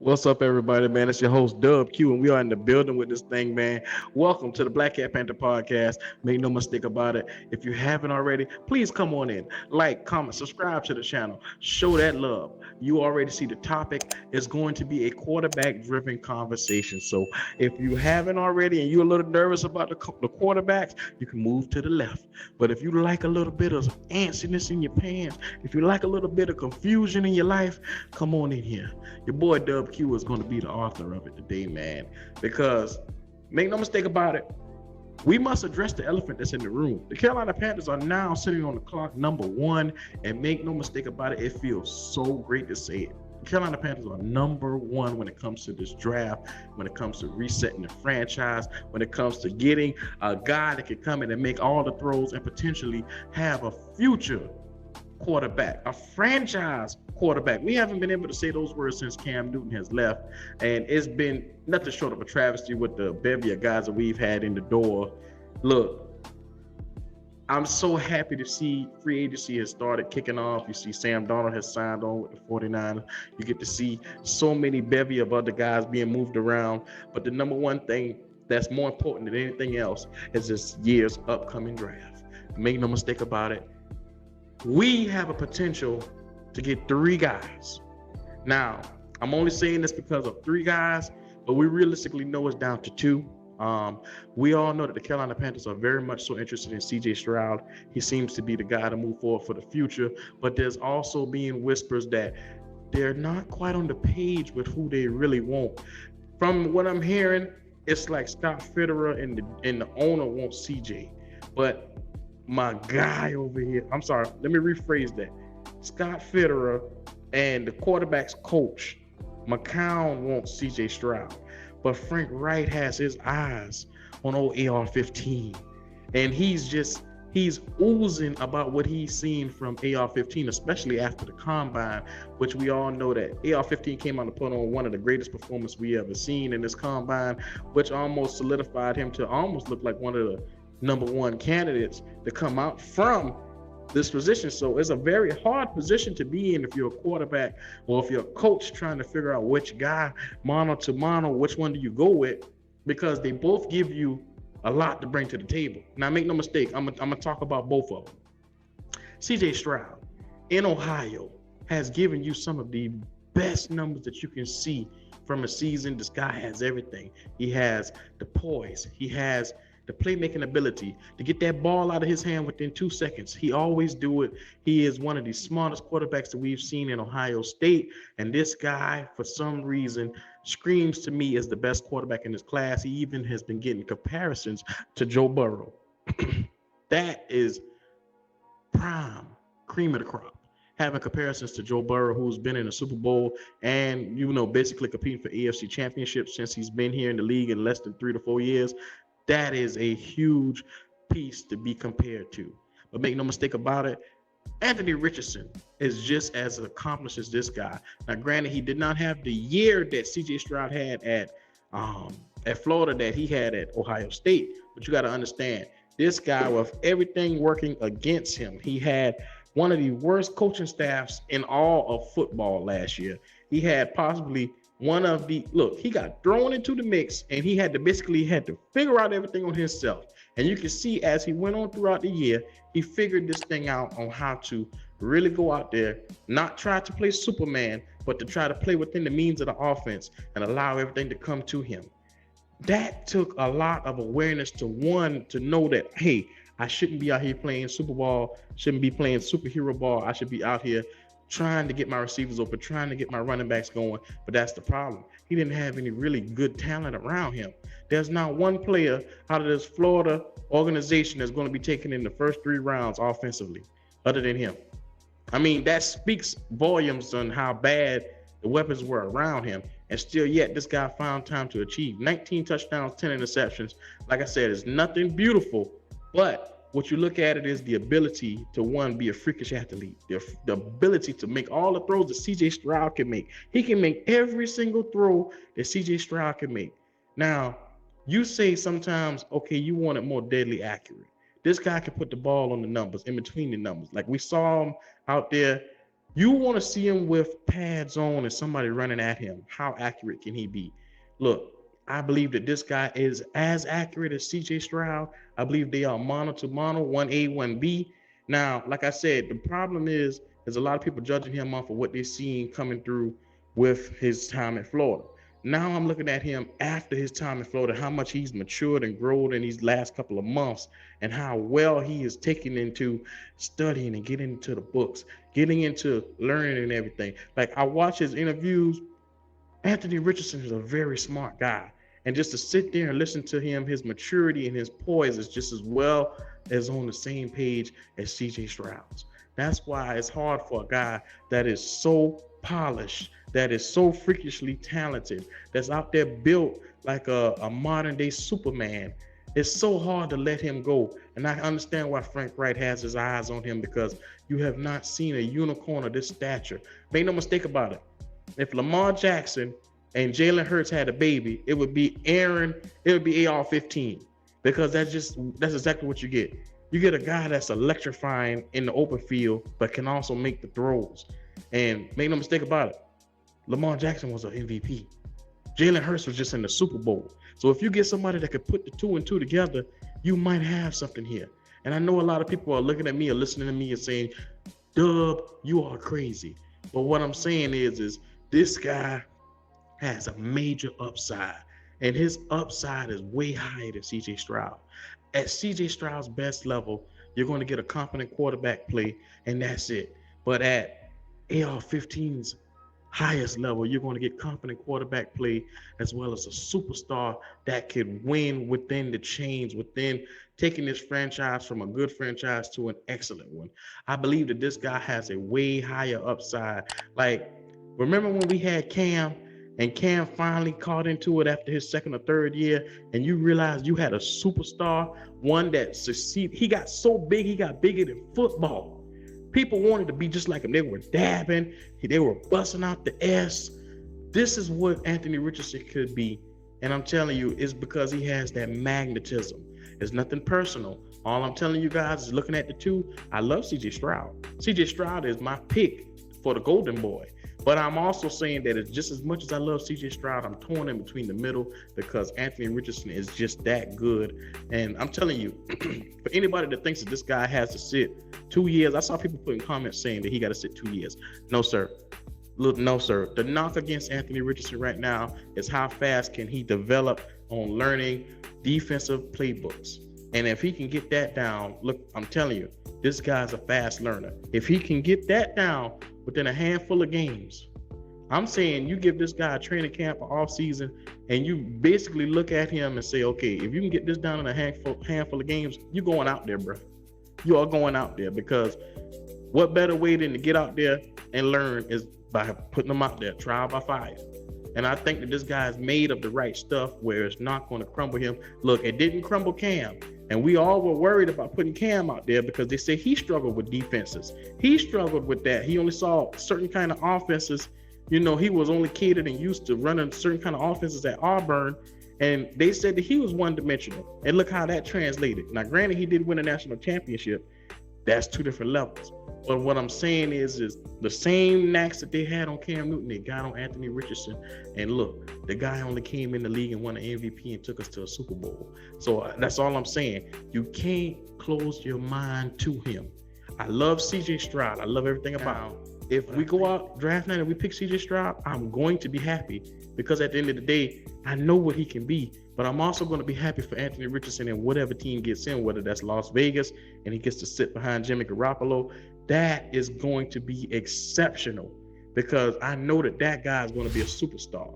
What's up, everybody, man? It's your host, Dub Q, and we are in the building with this thing, man. Welcome to the Black Cat Panther podcast. Make no mistake about it. If you haven't already, please come on in. Like, comment, subscribe to the channel. Show that love. You already see the topic is going to be a quarterback-driven conversation. So if you haven't already and you're a little nervous about the quarterbacks, you can move to the left. But if you like a little bit of antsiness in your pants, if you like a little bit of confusion in your life, come on in here. Your boy, Dub Q, is going to be the author of it today, man, because make no mistake about it, we must address the elephant that's in the room. The Carolina Panthers are now sitting on the clock number one, and make no mistake about it, it feels so great to say it. The Carolina Panthers are number one when it comes to this draft, when it comes to resetting the franchise, when it comes to getting a guy that can come in and make all the throws and potentially have a future quarterback, a franchise quarterback. We haven't been able to say those words since Cam Newton has left, and it's been nothing short of a travesty with the bevy of guys that we've had in the door. Look, I'm so happy to see free agency has started kicking off. You see Sam Darnold has signed on with the 49ers. You get to see so many bevy of other guys being moved around, but the number one thing that's more important than anything else is this year's upcoming draft. Make no mistake about it, we have a potential to get three guys. Now, I'm only saying this because of three guys, but we realistically know it's down to two. We all know that the Carolina Panthers are very much so interested in CJ Stroud. He seems to be the guy to move forward for the future, but there's also being whispers that they're not quite on the page with who they really want. From what I'm hearing, it's like Scott Fitterer and the owner want CJ, but my guy over here, I'm sorry, let me rephrase that. Scott Fitterer and the quarterback's coach, McCown, wants CJ Stroud, but Frank Reich has his eyes on old AR-15, and he's oozing about what he's seen from AR-15, especially after the combine, which we all know that AR-15 came out to put on one of the greatest performances we ever seen in this combine, which almost solidified him to almost look like one of the number one candidates to come out from this position. So it's a very hard position to be in if you're a quarterback or if you're a coach trying to figure out which guy, mono to mono, which one do you go with, because they both give you a lot to bring to the table. Now, make no mistake, I'm gonna talk about both of them. CJ Stroud in Ohio has given you some of the best numbers that you can see from a season. This guy has everything. He has the poise. He has the playmaking ability to get that ball out of his hand within 2 seconds. He always do it. He is one of the smartest quarterbacks that we've seen in Ohio State. And this guy, for some reason, screams to me as the best quarterback in his class. He even has been getting comparisons to Joe Burrow. That is prime, cream of the crop. Having comparisons to Joe Burrow, who's been in a Super Bowl and, basically competing for AFC championships since he's been here in the league in less than 3 to 4 years. That is a huge piece to be compared to. But make no mistake about it, Anthony Richardson is just as accomplished as this guy. Now, granted, he did not have the year that CJ Stroud had at Florida that he had at Ohio State. But you got to understand, this guy, with everything working against him, he had one of the worst coaching staffs in all of football last year. He had possibly he got thrown into the mix, and he had to figure out everything on himself. And you can see as he went on throughout the year, he figured this thing out on how to really go out there, not try to play Superman, but to try to play within the means of the offense and allow everything to come to him. That took a lot of awareness to know that, hey, I shouldn't be out here playing Super Bowl, shouldn't be playing superhero ball. I should be out here trying to get my receivers open, trying to get my running backs going. But that's the problem. He didn't have any really good talent around him. There's not one player out of this Florida organization that's going to be taken in the first 3 rounds offensively other than him. I mean, that speaks volumes on how bad the weapons were around him. And still yet, this guy found time to achieve 19 touchdowns, 10 interceptions. Like I said, it's nothing beautiful, but what you look at it is the ability to, be a freakish athlete, the ability to make all the throws that CJ Stroud can make. He can make every single throw that CJ Stroud can make. Now, you say sometimes, okay, you want it more deadly accurate. This guy can put the ball on the numbers, in between the numbers. Like we saw him out there You want to see him with pads on and somebody running at him. How accurate can he be? Look, I believe that this guy is as accurate as CJ Stroud. I believe they are mono to mono, 1A, 1B. Now, like I said, the problem is there's a lot of people judging him off of what they're seeing coming through with his time in Florida. Now I'm looking at him after his time in Florida, how much he's matured and grown in these last couple of months, and how well he is taking into studying and getting into the books, getting into learning and everything. Like, I watch his interviews. Anthony Richardson is a very smart guy. And just to sit there and listen to him, his maturity and his poise is just as well as on the same page as CJ Stroud's. That's why it's hard for a guy that is so polished, that is so freakishly talented, that's out there built like a modern day Superman. It's so hard to let him go. And I understand why Frank Wright has his eyes on him, because you have not seen a unicorn of this stature. Make no mistake about it. If Lamar Jackson and Jalen Hurts had a baby, it would be AR-15, because that's exactly what you get. You get a guy that's electrifying in the open field, but can also make the throws. And make no mistake about it, Lamar Jackson was an MVP. Jalen Hurts was just in the Super Bowl. So if you get somebody that could put the 2 and 2 together, you might have something here. And I know a lot of people are looking at me or listening to me and saying, Dub, you are crazy. But what I'm saying is this guy has a major upside, and his upside is way higher than CJ Stroud. At CJ Stroud's best level, you're going to get a competent quarterback play, and that's it. But at AR-15's highest level, you're going to get competent quarterback play, as well as a superstar that can win within the chains, within taking this franchise from a good franchise to an excellent one. I believe that this guy has a way higher upside. Like, remember when we had Cam, and Cam finally caught into it after his second or third year, and you realized you had a superstar, one that succeeded. He got so big, he got bigger than football. People wanted to be just like him. They were dabbing, they were busting out the S. This is what Anthony Richardson could be. And I'm telling you, it's because he has that magnetism. It's nothing personal. All I'm telling you guys is, looking at the two, I love CJ Stroud. CJ Stroud is my pick for the Golden Boy. But I'm also saying that it's just as much as I love CJ Stroud, I'm torn in between the middle, because Anthony Richardson is just that good. And I'm telling you, for anybody that thinks that this guy has to sit 2 years, I saw people putting comments saying that he got to sit 2 years. No, sir. Look, no, sir. The knock against Anthony Richardson right now is how fast can he develop on learning defensive playbooks. And if he can get that down, look, I'm telling you, this guy's a fast learner. If he can get that down within a handful of games, I'm saying you give this guy a training camp or off season, and you basically look at him and say, okay, if you can get this down in a handful of games, you're going out there, bro. You are going out there, because what better way than to get out there and learn is by putting them out there, trial by fire. And I think that this guy is made of the right stuff where it's not going to crumble him. Look, it didn't crumble Cam. And we all were worried about putting Cam out there because they say he struggled with defenses. He struggled with that. He only saw certain kind of offenses. You know, he was only catered and used to running certain kind of offenses at Auburn. And they said that he was one-dimensional. And look how that translated. Now, granted, he did win a national championship. That's two different levels. But what I'm saying is the same knacks that they had on Cam Newton, they got on Anthony Richardson. And look, the guy only came in the league and won an MVP and took us to a Super Bowl. So that's all I'm saying. You can't close your mind to him. I love CJ Stroud. I love everything about him. If we go out draft night and we pick CJ Stroud, I'm going to be happy, because at the end of the day, I know what he can be. But I'm also going to be happy for Anthony Richardson and whatever team gets in, whether that's Las Vegas and he gets to sit behind Jimmy Garoppolo. That is going to be exceptional, because I know that guy is going to be a superstar.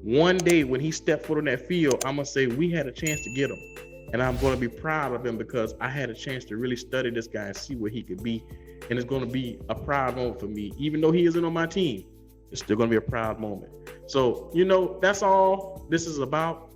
One day when he stepped foot on that field, I'm going to say we had a chance to get him. And I'm going to be proud of him, because I had a chance to really study this guy and see what he could be. And it's going to be a proud moment for me. Even though he isn't on my team, it's still going to be a proud moment. So, you know, that's all this is about.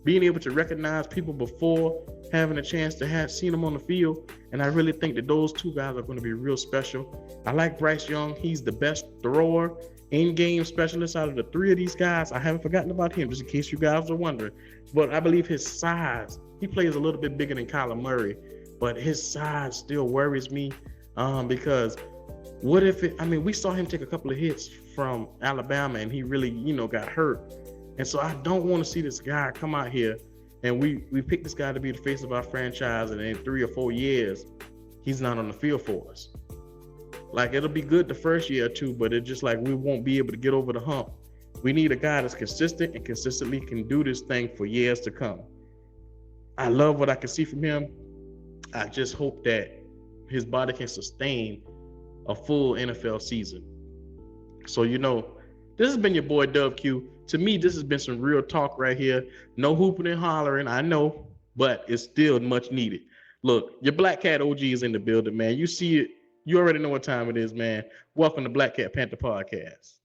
Being able to recognize people before having a chance to have seen them on the field. And I really think that those two guys are going to be real special. I like Bryce Young. He's the best thrower, in-game specialist out of the three of these guys. I haven't forgotten about him, just in case you guys are wondering. But I believe his size, he plays a little bit bigger than Kyler Murray, but his size still worries me, because What if it? I mean, we saw him take a couple of hits from Alabama, and he really, got hurt. And so I don't want to see this guy come out here, and we pick this guy to be the face of our franchise, and in 3 or 4 years, he's not on the field for us. Like, it'll be good the first year or two, but it's just like we won't be able to get over the hump. We need a guy that's consistent and consistently can do this thing for years to come. I love what I can see from him. I just hope that his body can sustain a full NFL season. So, this has been your boy Dub Q. To me, this has been some real talk right here. No hooping and hollering, I know, but it's still much needed. Look, your Black Cat OG is in the building, man. You see it. You already know what time it is, man. Welcome to Black Cat Panther Podcast.